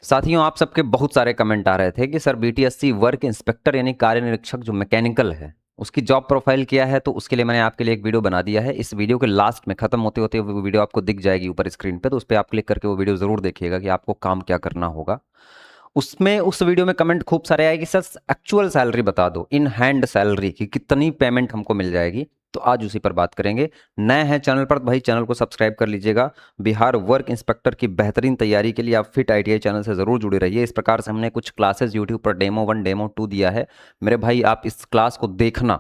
साथियों, आप सबके बहुत सारे कमेंट आ रहे थे कि सर बीटीएससी वर्क इंस्पेक्टर यानी कार्य निरीक्षक जो मैकेनिकल है उसकी जॉब प्रोफाइल क्या है। तो उसके लिए मैंने आपके लिए एक वीडियो बना दिया है। इस वीडियो के लास्ट में खत्म होते होते वो वीडियो आपको दिख जाएगी ऊपर स्क्रीन पे, तो उस पर आप क्लिक करके वो वीडियो जरूर देखिएगा कि आपको काम क्या करना होगा। उसमें उस वीडियो में कमेंट खूब सारे आए कि सर एक्चुअल सैलरी बता दो, इन हैंड सैलरी की कितनी पेमेंट हमको मिल जाएगी। तो आज उसी पर बात करेंगे। नए हैं चैनल पर तो भाई चैनल को सब्सक्राइब कर लीजिएगा। बिहार वर्क इंस्पेक्टर की बेहतरीन तैयारी के लिए आप फिट आईटीआई चैनल से जरूर जुड़े रहिए। इस प्रकार से हमने कुछ क्लासेस यूट्यूब पर डेमो 1 डेमो 2 दिया है। मेरे भाई आप इस क्लास को देखना,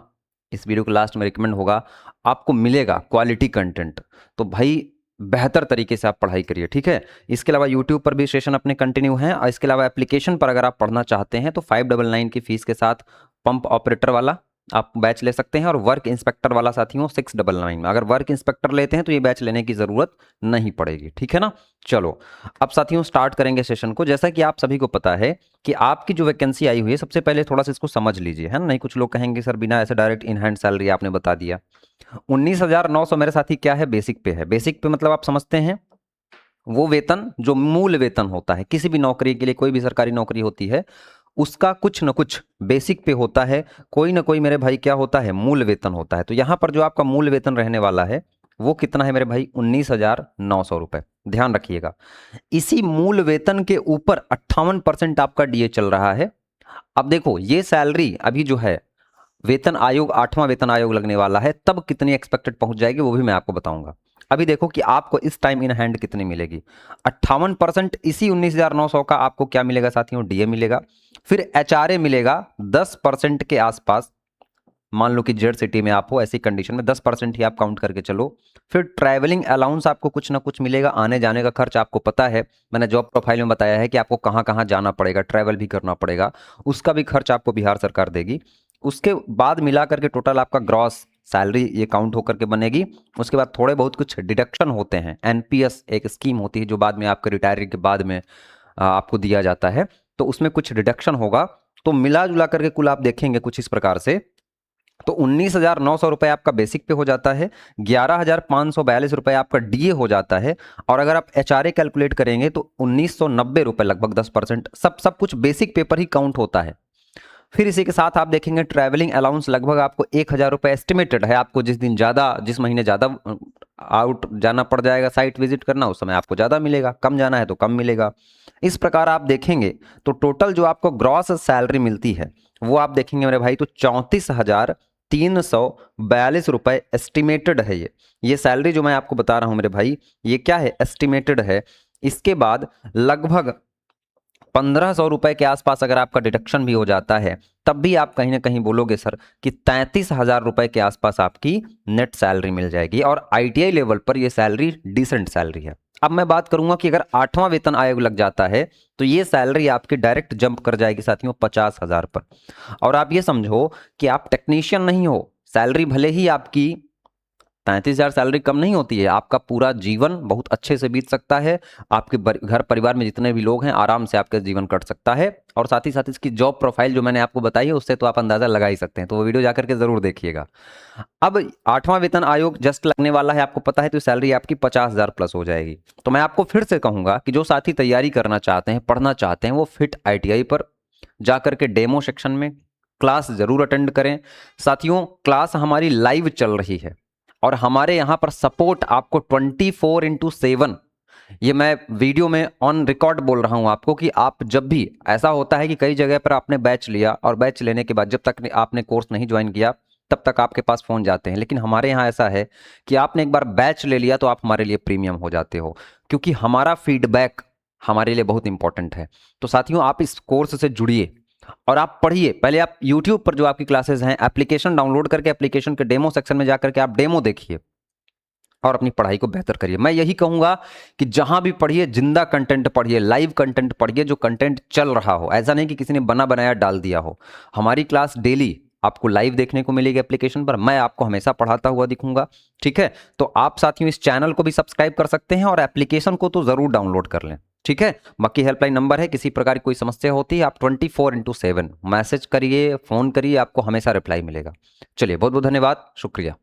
इस वीडियो के लास्ट में रिकमेंड होगा, आपको मिलेगा क्वालिटी कंटेंट। तो भाई बेहतर तरीके से आप पढ़ाई करिए, ठीक है। इसके अलावा यूट्यूब पर भी सेशन अपने कंटिन्यू हैं, और इसके अलावा एप्लीकेशन पर अगर आप पढ़ना चाहते हैं तो 599 की फीस के साथ पंप ऑपरेटर वाला आप बैच ले सकते हैं, और वर्क इंस्पेक्टर वाला साथियों 699 में। अगर वर्क इंस्पेक्टर लेते हैं तो ये बैच लेने की जरूरत नहीं पड़ेगी, ठीक है ना। चलो अब साथियों स्टार्ट करेंगे सेशन को। जैसा कि आप सभी को पता है कि आपकी जो वैकेंसी आई हुई है, सबसे पहले थोड़ा सा इसको समझ लीजिए, है ना। नहीं कुछ लोग कहेंगे सर बिना ऐसे डायरेक्ट इन हैंड सैलरी आपने बता दिया। 19,900 मेरे साथी क्या है, बेसिक पे है। बेसिक पे मतलब आप समझते हैं वो वेतन जो मूल वेतन होता है किसी भी नौकरी के लिए, कोई भी सरकारी नौकरी होती है उसका कुछ न कुछ बेसिक पे होता है, कोई ना कोई मेरे भाई क्या होता है, मूल वेतन होता है। तो यहां पर जो आपका मूल वेतन रहने वाला है वो कितना है मेरे भाई, 19,900 रुपए। ध्यान रखिएगा, इसी मूल वेतन के ऊपर 58% आपका डीए चल रहा है। अब देखो ये सैलरी अभी जो है वेतन आयोग 8वां वेतन आयोग लगने वाला है, तब कितनी एक्सपेक्टेड पहुंच जाएगी वो भी मैं आपको बताऊंगा। अभी देखो कि आपको इस टाइम इन हैंड कितनी मिलेगी। 58% इसी 19,900 का आपको क्या मिलेगा साथियों, डीए मिलेगा। फिर एचआरए मिलेगा 10% के आसपास। मान लो कि जेड सिटी में आप हो, ऐसी कंडीशन में 10% ही आप काउंट करके चलो। फिर ट्रैवलिंग अलाउंस आपको कुछ ना कुछ मिलेगा, आने जाने का खर्च आपको पता है, मैंने जॉब प्रोफाइल में बताया है कि आपको कहाँ कहाँ जाना पड़ेगा, ट्रैवल भी करना पड़ेगा, उसका भी खर्च आपको बिहार सरकार देगी। उसके बाद मिला करके टोटल आपका ग्रॉस सैलरी ये काउंट होकर के बनेगी। उसके बाद थोड़े बहुत कुछ डिडक्शन होते हैं, एनपीएस एक स्कीम होती है जो बाद में आपके रिटायरी के बाद में आपको दिया जाता है, तो उसमें कुछ डिडक्शन होगा। तो मिला जुला करके कुल आप देखेंगे कुछ इस प्रकार से। तो 19,900 रुपए आपका बेसिक पे हो जाता है, 11,542 रुपए आपका डीए हो जाता है, और अगर आप एचआरए कैलकुलेट करेंगे तो 1,990 रुपए लगभग 10%। सब कुछ बेसिक पे पर ही काउंट होता है। फिर इसी के साथ आप देखेंगे ट्रैवलिंग अलाउंस लगभग आपको 1,000 रुपए एस्टिमेटेड है। आपको जिस दिन ज़्यादा, जिस महीने ज़्यादा आउट जाना पड़ जाएगा साइट विजिट करना, उस समय आपको ज़्यादा मिलेगा, कम जाना है तो कम मिलेगा। इस प्रकार आप देखेंगे तो टोटल जो आपको ग्रॉस सैलरी मिलती है वो आप देखेंगे मेरे भाई तो 34,342 रुपए एस्टिमेटेड है। ये सैलरी जो मैं आपको बता रहा हूं मेरे भाई, ये क्या है, एस्टिमेटेड है। इसके बाद लगभग 1,500 रुपए के आसपास अगर आपका डिडक्शन भी हो जाता है, तब भी आप कहीं ना कहीं बोलोगे सर कि 33,000 रुपए के आसपास आपकी नेट सैलरी मिल जाएगी, और आईटीआई लेवल पर यह सैलरी डिसेंट सैलरी है। अब मैं बात करूंगा कि अगर 8वां वेतन आयोग लग जाता है तो ये सैलरी आपकी डायरेक्ट जंप कर जाएगी साथियों 50,000 पर। और आप ये समझो कि आप टेक्नीशियन नहीं हो, सैलरी भले ही आपकी 33,000 सैलरी कम नहीं होती है, आपका पूरा जीवन बहुत अच्छे से बीत सकता है। आपके घर परिवार में जितने भी लोग हैं आराम से आपका जीवन कट सकता है। और साथ ही साथ इसकी जॉब प्रोफाइल जो मैंने आपको बताई है उससे तो आप अंदाजा लगा ही सकते हैं, तो वो वीडियो जाकर के जरूर देखिएगा। अब 8वां वेतन आयोग जस्ट लगने वाला है, आपको पता है, तो सैलरी आपकी 50,000 प्लस हो जाएगी। तो मैं आपको फिर से कहूंगा कि जो साथी तैयारी करना चाहते हैं, पढ़ना चाहते हैं, वो फिट आईटीआई पर जाकर के डेमो सेक्शन में क्लास जरूर अटेंड करें। साथियों क्लास हमारी लाइव चल रही है, और हमारे यहाँ पर सपोर्ट आपको 24/7, ये मैं वीडियो में ऑन रिकॉर्ड बोल रहा हूँ आपको, कि आप जब भी, ऐसा होता है कि कई जगह पर आपने बैच लिया और बैच लेने के बाद जब तक आपने कोर्स नहीं ज्वाइन किया तब तक आपके पास फ़ोन जाते हैं, लेकिन हमारे यहाँ ऐसा है कि आपने एक बार बैच ले लिया तो आप हमारे लिए प्रीमियम हो जाते हो, क्योंकि हमारा फीडबैक हमारे लिए बहुत इंपॉर्टेंट है। तो साथियों आप इस कोर्स से जुड़िए और आप पढ़िए। पहले आप YouTube पर जो आपकी क्लासेस हैं, एप्लीकेशन डाउनलोड करके एप्लीकेशन के डेमो सेक्शन में जाकर के आप डेमो देखिए और अपनी पढ़ाई को बेहतर करिए। मैं यही कहूंगा कि जहां भी पढ़िए जिंदा कंटेंट पढ़िए, लाइव कंटेंट पढ़िए, जो कंटेंट चल रहा हो, ऐसा नहीं कि किसी ने बना बनाया डाल दिया हो। हमारी क्लास डेली आपको लाइव देखने को मिलेगी एप्लीकेशन पर, मैं आपको हमेशा पढ़ाता हुआ दिखूंगा, ठीक है। तो आप साथियों इस चैनल को भी सब्सक्राइब कर सकते हैं और एप्लीकेशन को तो जरूर डाउनलोड कर लें, ठीक है। बाकी हेल्पलाइन नंबर है, किसी प्रकार की कोई समस्या होती है आप 24/7 मैसेज करिए, फोन करिए, आपको हमेशा रिप्लाई मिलेगा। चलिए बहुत बहुत धन्यवाद, शुक्रिया।